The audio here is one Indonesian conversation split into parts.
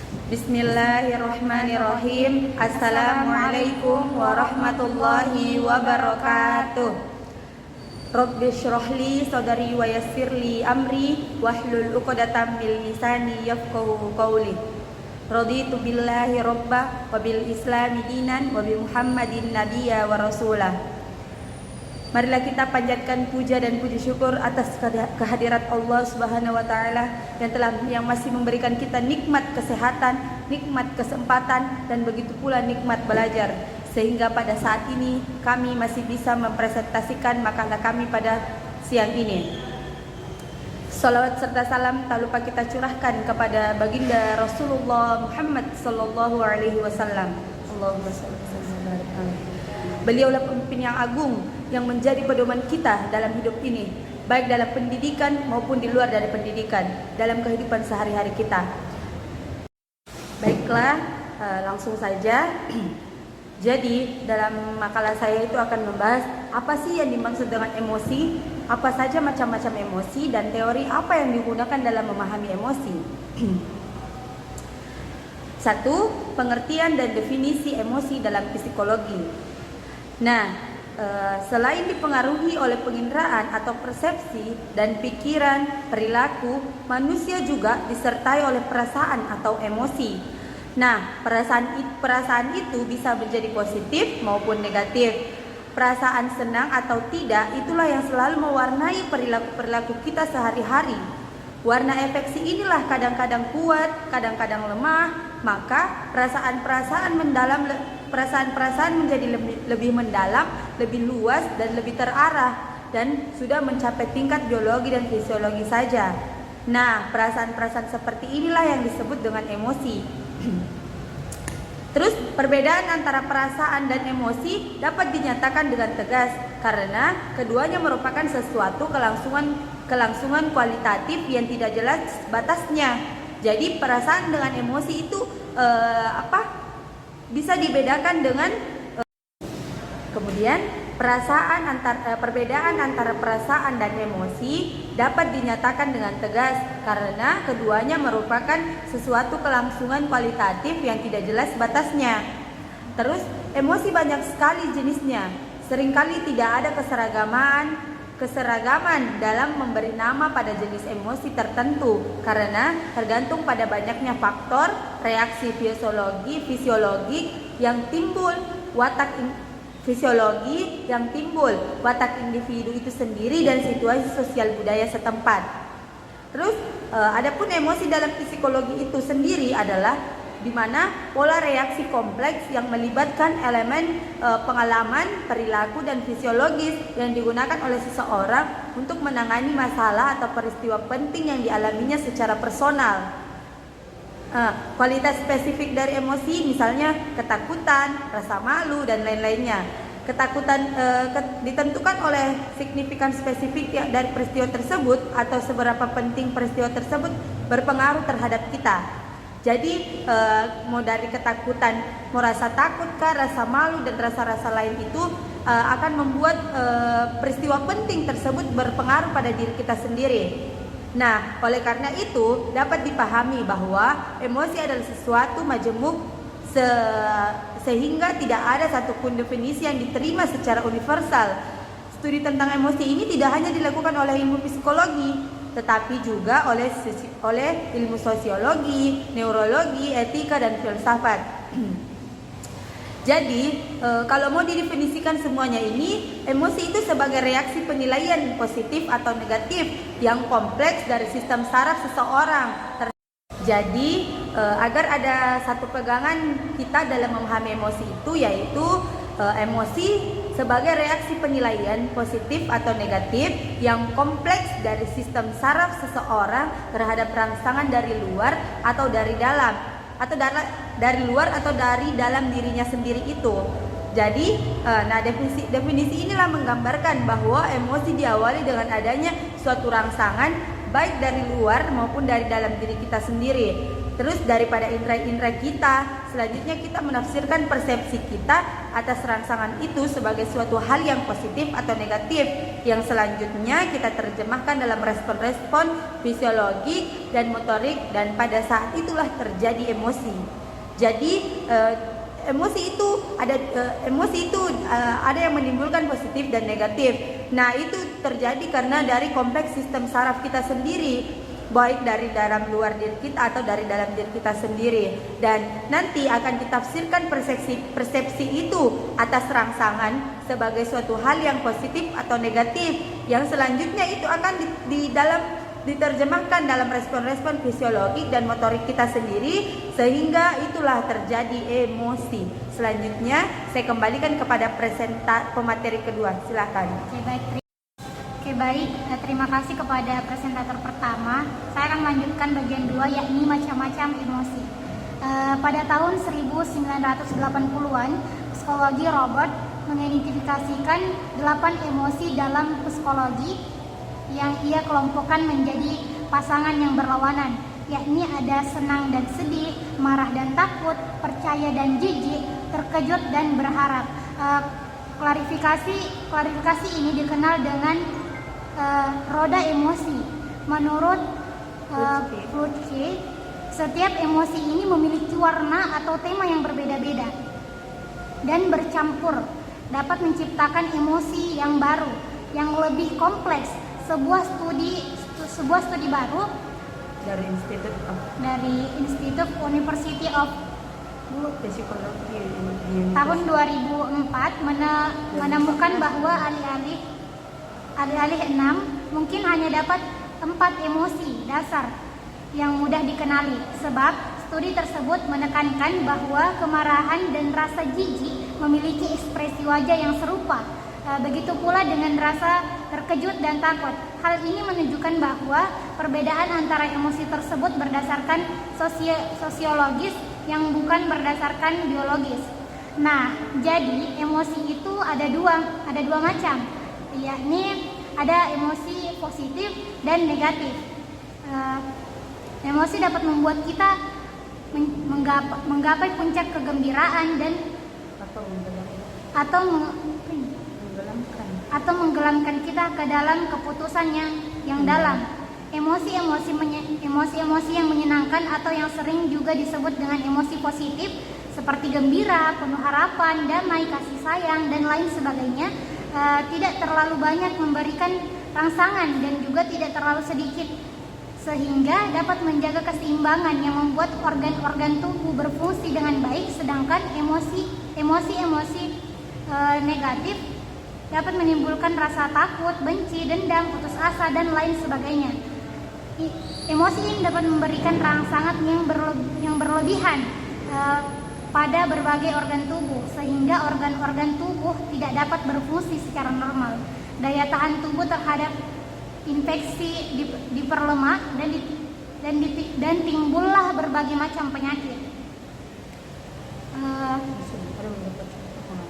Bismillahirrahmanirrahim. Assalamualaikum warahmatullahi wabarakatuh. Rabbi shrahli sadri wa yassirli amri wahlul 'uqdatam min lisani yafqahu qawli. Raditu billahi rabba wa bil islami dinan wa bi Muhammadin nabiyya wa rasulah. Marilah kita panjatkan puja dan puji syukur atas kehadirat Allah Subhanahu wa taala yang masih memberikan kita nikmat kesehatan, nikmat kesempatan dan begitu pula nikmat belajar, sehingga pada saat ini kami masih bisa mempresentasikan makalah kami pada siang ini. Salawat serta salam tak lupa kita curahkan kepada baginda Rasulullah Muhammad sallallahu alaihi wasallam. Allahumma shalli wa sallim. Beliaulah pemimpin yang agung yang menjadi pedoman kita dalam hidup ini, baik dalam pendidikan maupun di luar dari pendidikan, dalam kehidupan sehari-hari kita. Baiklah, langsung saja. Jadi dalam makalah saya itu akan membahas apa sih yang dimaksud dengan emosi, apa saja macam-macam emosi, dan teori apa yang digunakan dalam memahami emosi. 1. Pengertian dan definisi emosi dalam psikologi. Nah, selain dipengaruhi oleh penginderaan atau persepsi dan pikiran, perilaku, manusia juga disertai oleh perasaan atau emosi. Nah, perasaan itu bisa menjadi positif maupun negatif. Perasaan senang atau tidak itulah yang selalu mewarnai perilaku kita sehari-hari. Warna afeksi inilah kadang-kadang kuat, kadang-kadang lemah. Maka perasaan-perasaan menjadi lebih mendalam, lebih luas dan lebih terarah, dan sudah mencapai tingkat biologi dan fisiologi saja. Nah, perasaan-perasaan seperti inilah yang disebut dengan emosi. Terus perbedaan antara perasaan dan emosi dapat dinyatakan dengan tegas karena keduanya merupakan sesuatu kelangsungan kualitatif yang tidak jelas batasnya. Jadi perasaan dengan emosi itu bisa dibedakan dengan kemudian perbedaan antara perasaan dan emosi dapat dinyatakan dengan tegas karena keduanya merupakan sesuatu kelangsungan kualitatif yang tidak jelas batasnya. Terus emosi banyak sekali jenisnya. Seringkali tidak ada keseragaman dalam memberi nama pada jenis emosi tertentu karena tergantung pada banyaknya faktor, reaksi fisiologi yang timbul, watak individu itu sendiri dan situasi sosial budaya setempat. Terus adapun emosi dalam psikologi itu sendiri adalah di mana pola reaksi kompleks yang melibatkan elemen pengalaman, perilaku dan fisiologis yang digunakan oleh seseorang untuk menangani masalah atau peristiwa penting yang dialaminya secara personal. Kualitas spesifik dari emosi misalnya ketakutan, rasa malu dan lain-lainnya. Ketakutan ditentukan oleh signifikan spesifik dari peristiwa tersebut atau seberapa penting peristiwa tersebut berpengaruh terhadap kita. Jadi mau dari ketakutan, mau rasa takut kah, rasa malu dan rasa-rasa lain itu akan membuat peristiwa penting tersebut berpengaruh pada diri kita sendiri. Nah, oleh karena itu dapat dipahami bahwa emosi adalah sesuatu majemuk sehingga tidak ada satupun definisi yang diterima secara universal. Studi tentang emosi ini tidak hanya dilakukan oleh ilmu psikologi, tetapi juga oleh ilmu sosiologi, neurologi, etika, dan filsafat. Jadi, kalau mau didefinisikan semuanya ini, emosi itu sebagai reaksi penilaian positif atau negatif yang kompleks dari sistem saraf seseorang. Jadi, agar ada satu pegangan kita dalam memahami emosi itu, yaitu emosi sebagai reaksi penilaian positif atau negatif yang kompleks dari sistem saraf seseorang terhadap rangsangan dari luar atau dari dalam, atau dari luar atau dari dalam dirinya sendiri itu. Jadi, definisi inilah menggambarkan bahwa emosi diawali dengan adanya suatu rangsangan baik dari luar maupun dari dalam diri kita sendiri. Terus daripada indera-indera kita, selanjutnya kita menafsirkan persepsi kita atas rangsangan itu sebagai suatu hal yang positif atau negatif, yang selanjutnya kita terjemahkan dalam respon-respon fisiologik dan motorik, dan pada saat itulah terjadi emosi. Jadi emosi itu ada yang menimbulkan positif dan negatif. Nah, itu terjadi karena dari kompleks sistem saraf kita sendiri, baik dari dalam luar diri kita atau dari dalam diri kita sendiri, dan nanti akan ditafsirkan persepsi itu atas rangsangan sebagai suatu hal yang positif atau negatif, yang selanjutnya itu akan diterjemahkan dalam respon-respon fisiologik dan motorik kita sendiri, sehingga itulah terjadi emosi. Selanjutnya saya kembalikan kepada pemateri kedua, silakan. Baik, terima kasih kepada presentator pertama. Saya akan melanjutkan bagian 2, yakni macam-macam emosi. Pada tahun 1980-an, psikologi Robert mengidentifikasikan 8 emosi dalam psikologi yang ia kelompokkan menjadi pasangan yang berlawanan, yakni ada senang dan sedih, marah dan takut, percaya dan jijik, terkejut dan berharap. Klarifikasi ini dikenal dengan roda emosi. Menurut Plutke, setiap emosi ini memiliki warna atau tema yang berbeda-beda dan bercampur, dapat menciptakan emosi yang baru, yang lebih kompleks. Sebuah studi baru dari Institute University of tahun 2004 menemukan bahwa alih-alih 6 mungkin hanya dapat 4 emosi dasar yang mudah dikenali, sebab studi tersebut menekankan bahwa kemarahan dan rasa jijik memiliki ekspresi wajah yang serupa. Begitu pula dengan rasa terkejut dan takut. Hal ini menunjukkan bahwa perbedaan antara emosi tersebut berdasarkan sosiologis yang bukan berdasarkan biologis. Nah, jadi emosi itu ada dua macam, yakni ada emosi positif dan negatif. Emosi dapat membuat kita menggapai puncak kegembiraan dan atau menggelamkan kita ke dalam keputusan yang dalam. Emosi-emosi yang menyenangkan atau yang sering juga disebut dengan emosi positif seperti gembira, penuh harapan, damai, kasih sayang, dan lain sebagainya, tidak terlalu banyak memberikan rangsangan dan juga tidak terlalu sedikit, sehingga dapat menjaga keseimbangan yang membuat organ-organ tubuh berfungsi dengan baik. Sedangkan emosi negatif dapat menimbulkan rasa takut, benci, dendam, putus asa, dan lain sebagainya. Emosi ini dapat memberikan rangsangan yang berlebihan pada berbagai organ tubuh, sehingga organ-organ tubuh tidak dapat berfungsi secara normal. Daya tahan tubuh terhadap infeksi diperlemah dan timbullah berbagai macam penyakit.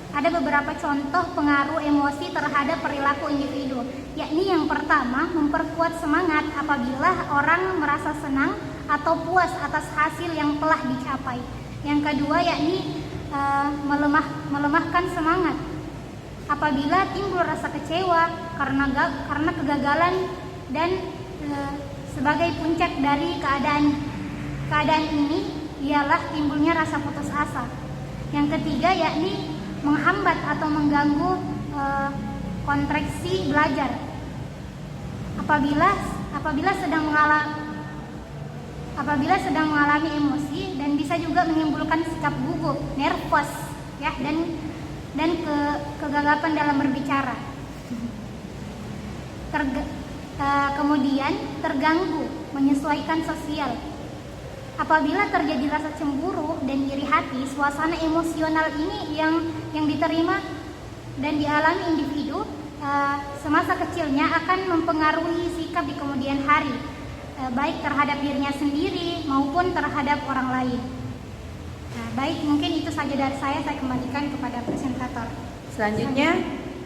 Ada beberapa contoh pengaruh emosi terhadap perilaku individu, yakni yang pertama, memperkuat semangat apabila orang merasa senang atau puas atas hasil yang telah dicapai. Yang kedua, yakni melemahkan semangat apabila timbul rasa kecewa karena kegagalan dan sebagai puncak dari keadaan ini ialah timbulnya rasa putus asa. Yang ketiga, yakni menghambat atau mengganggu kontraksi belajar apabila sedang mengalami emosi, dan bisa juga menimbulkan sikap gugup, nervous, ya, dan kegagapan dalam berbicara. Kemudian terganggu menyesuaikan sosial. Apabila terjadi rasa cemburu dan iri hati, suasana emosional ini yang diterima dan dialami individu semasa kecilnya akan mempengaruhi sikap di kemudian hari, baik terhadap dirinya sendiri maupun terhadap orang lain. Baik, mungkin itu saja dari saya kembalikan kepada presentator. Selanjutnya,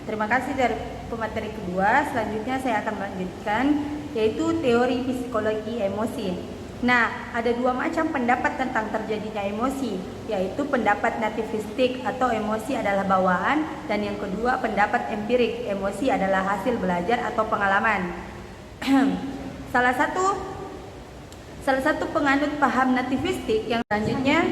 terima kasih dari pemateri kedua. Selanjutnya saya akan melanjutkan, yaitu teori psikologi emosi. Nah, ada dua macam pendapat tentang terjadinya emosi, yaitu pendapat nativistik atau emosi adalah bawaan, dan yang kedua pendapat empirik, emosi adalah hasil belajar atau pengalaman. Salah satu penganut paham nativistik yang selanjutnya,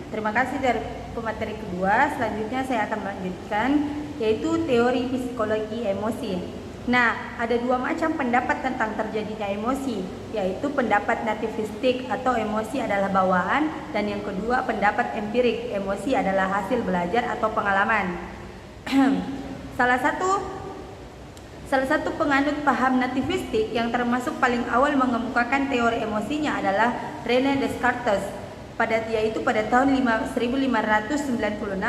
terima kasih dari pemateri kedua. Selanjutnya saya akan melanjutkan, yaitu teori psikologi emosi. Nah, ada dua macam pendapat tentang terjadinya emosi, yaitu pendapat nativistik atau emosi adalah bawaan, dan yang kedua pendapat empirik, emosi adalah hasil belajar atau pengalaman. Salah satu penganut paham nativistik yang termasuk paling awal mengemukakan teori emosinya adalah René Descartes, yaitu pada tahun 1596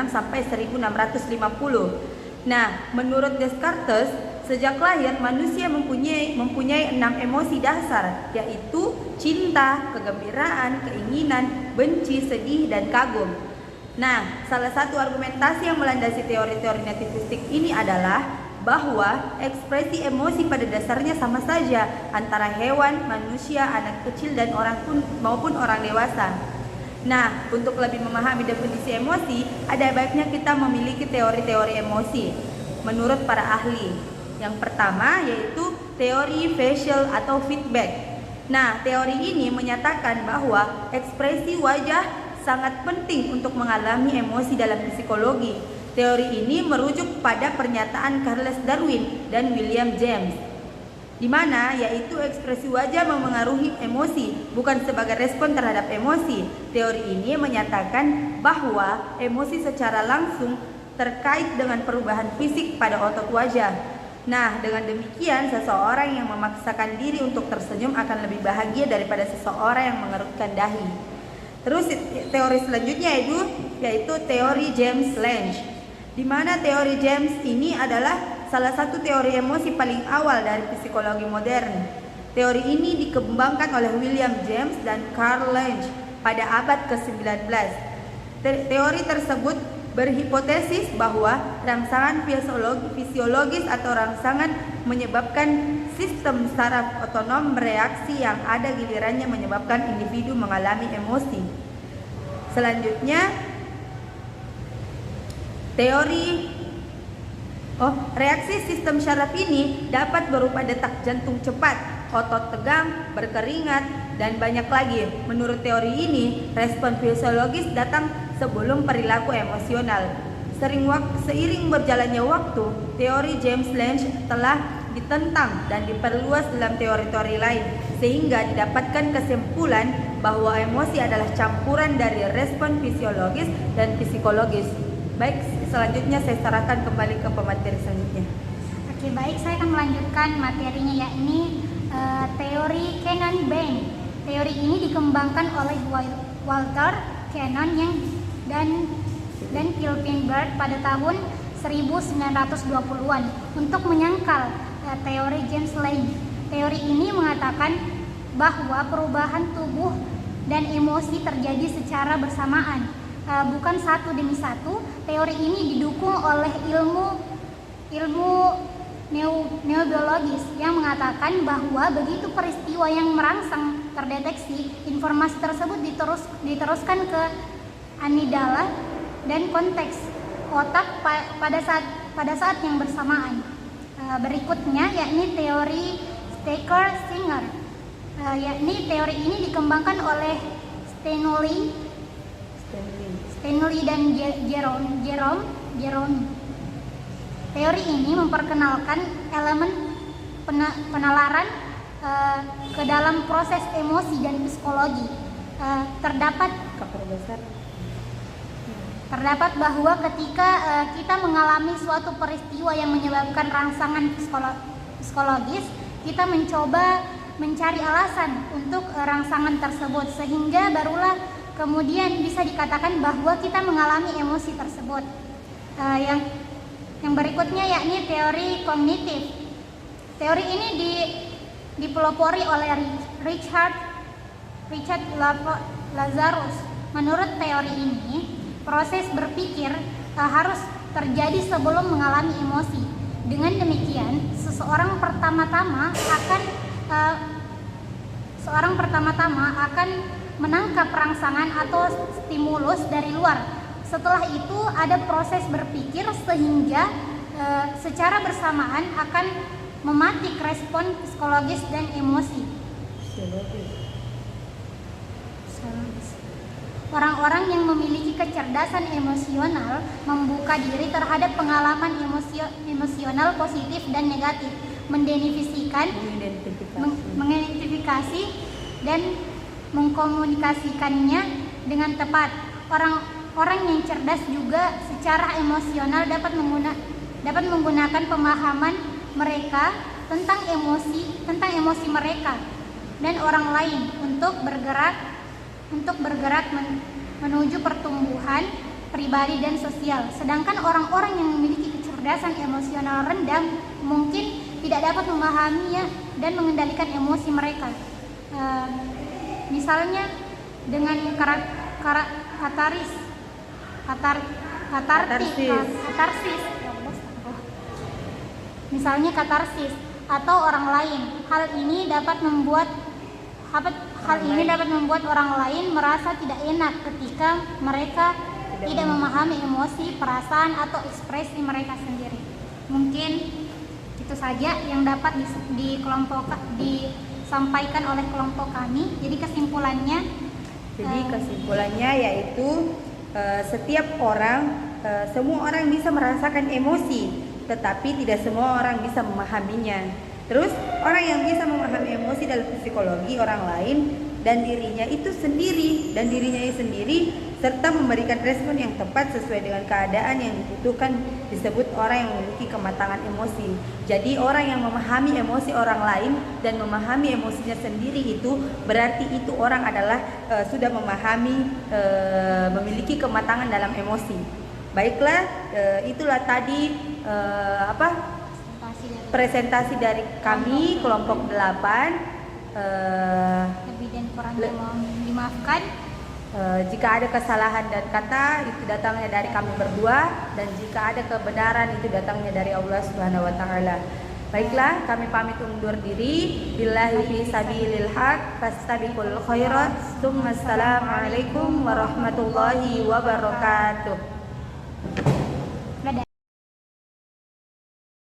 sampai 1650. Nah, menurut Descartes, sejak lahir manusia mempunyai 6 emosi dasar, yaitu cinta, kegembiraan, keinginan, benci, sedih, dan kagum. Nah, salah satu argumentasi yang melandasi teori-teori nativistik ini adalah bahwa ekspresi emosi pada dasarnya sama saja antara hewan, manusia, anak kecil, dan maupun orang dewasa. Nah, untuk lebih memahami definisi emosi, ada baiknya kita memiliki teori-teori emosi menurut para ahli. Yang pertama yaitu teori facial atau feedback. Nah, teori ini menyatakan bahwa ekspresi wajah sangat penting untuk mengalami emosi dalam psikologi. Teori ini merujuk pada pernyataan Charles Darwin dan William James, di mana yaitu ekspresi wajah memengaruhi emosi, bukan sebagai respon terhadap emosi. Teori ini menyatakan bahwa emosi secara langsung terkait dengan perubahan fisik pada otot wajah. Nah, dengan demikian seseorang yang memaksakan diri untuk tersenyum akan lebih bahagia daripada seseorang yang mengerutkan dahi. Terus teori selanjutnya yaitu teori James Lange, di mana teori James ini adalah salah satu teori emosi paling awal dari psikologi modern. Teori ini dikembangkan oleh William James dan Carl Lange pada abad ke-19. Teori tersebut berhipotesis bahwa rangsangan fisiologis atau rangsangan menyebabkan sistem saraf otonom bereaksi yang ada gilirannya menyebabkan individu mengalami emosi. Selanjutnya, reaksi sistem saraf ini dapat berupa detak jantung cepat, otot tegang, berkeringat, dan banyak lagi. Menurut teori ini, respon fisiologis datang sebelum perilaku emosional. Seiring berjalannya waktu, teori James Lange telah ditentang dan diperluas dalam teori-teori lain, sehingga didapatkan kesimpulan bahwa emosi adalah campuran dari respon fisiologis dan psikologis. Baik, selanjutnya saya serahkan kembali ke pemateri selanjutnya. Oke, baik, saya akan melanjutkan materinya, yakni teori Cannon-Bain. Teori ini dikembangkan oleh Walter Cannon dan Kilpinger pada tahun 1920-an untuk menyangkal teori James Lange. Teori ini mengatakan bahwa perubahan tubuh dan emosi terjadi secara bersamaan, bukan satu demi satu. Teori ini didukung oleh ilmu neurobiologis yang mengatakan bahwa begitu peristiwa yang merangsang terdeteksi, informasi tersebut diteruskan ke amigdala dan konteks otak pada saat yang bersamaan. Berikutnya yakni teori Staker-Singer. Yakni teori ini dikembangkan oleh Stanley dan Jerome. Teori ini memperkenalkan elemen penalaran ke dalam proses emosi dan psikologi. Terdapat bahwa ketika kita mengalami suatu peristiwa yang menyebabkan rangsangan psikologis, kita mencoba mencari alasan untuk rangsangan tersebut, sehingga barulah kemudian bisa dikatakan bahwa kita mengalami emosi tersebut. Yang berikutnya yakni teori kognitif. Teori ini dipelopori oleh Richard Lazarus. Menurut teori ini, proses berpikir harus terjadi sebelum mengalami emosi. Dengan demikian, seseorang pertama-tama akan seorang pertama-tama akan menangkap rangsangan atau stimulus dari luar. Setelah itu ada proses berpikir sehingga secara bersamaan akan mematik respon psikologis dan emosi. Orang-orang yang memiliki kecerdasan emosional membuka diri terhadap pengalaman emosional positif dan negatif, mengidentifikasi dan mengkomunikasikannya dengan tepat. Orang yang cerdas juga secara emosional dapat menggunakan pemahaman mereka tentang emosi mereka dan orang lain untuk bergerak menuju pertumbuhan pribadi dan sosial. Sedangkan orang-orang yang memiliki kecerdasan emosional rendah mungkin tidak dapat memahaminya dan mengendalikan emosi mereka. Misalnya dengan katarsis misalnya katarsis atau orang lain. Hal ini dapat membuat orang lain merasa tidak enak ketika mereka tidak memahami emosi, perasaan atau ekspresi mereka sendiri. Mungkin itu saja yang dapat disampaikan oleh kelompok kami. Jadi kesimpulannya yaitu setiap orang, semua orang bisa merasakan emosi, tetapi tidak semua orang bisa memahaminya. Terus orang yang bisa memahami emosi dalam psikologi orang lain dan dirinya sendiri serta memberikan respon yang tepat sesuai dengan keadaan yang dibutuhkan disebut orang yang memiliki kematangan emosi. Jadi orang yang memahami emosi orang lain dan memahami emosinya sendiri itu berarti itu orang adalah sudah memahami, memiliki kematangan dalam emosi. Baiklah, itulah tadi presentasi dari kami kelompok 8. Lebih dan kurangnya mohon dimaafkan. Jika ada kesalahan dan kata itu datangnya dari kami berdua, dan jika ada kebenaran itu datangnya dari Allah Subhanahu wa taala. Baiklah, kami pamit undur diri. Billahi fi sabilil haq fastabiqul khairat. Assalamualaikum warahmatullahi wabarakatuh.